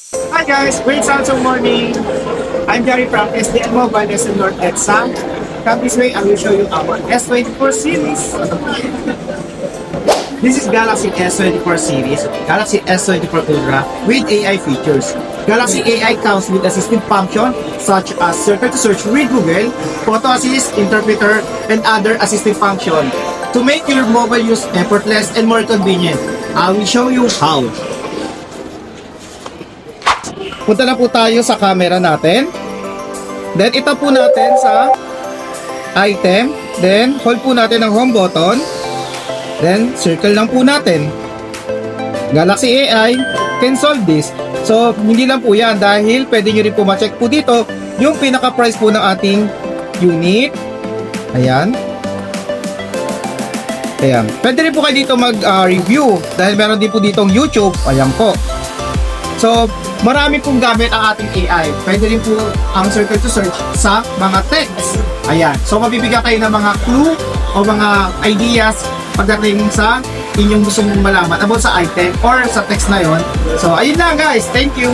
Hi guys, great Samsung morning. I'm Gary from SDN Mobile SN North Exam. Come this way, I will show you our S24 series. This is Galaxy S24 series, Galaxy S24 Ultra with AI features. Galaxy AI comes with assistive function such as circle to search with Google, photo assist, interpreter, and other assistive function to make your mobile use effortless and more convenient. I will show you how. Punta na po tayo sa camera natin. Then, ito po natin sa item. Then, hold po natin ang home button. Then, circle lang po natin. Galaxy AI can solve this. So, hindi lang po yan dahil pwede nyo rin po ma-check po dito yung pinaka-price po ng ating unit. Ayan. Ayan. Pwede rin po kayo dito mag-review dahil meron din po ditong YouTube. Ayan po. So, marami pong gamit ang ating AI. Pwede rin po ang circle to search sa mga text. Ayan. So, mabibigyan kayo ng mga clue o mga ideas pagdating sa inyong gusto mong malaman about sa item or sa text na yon. So, ayun lang guys. Thank you.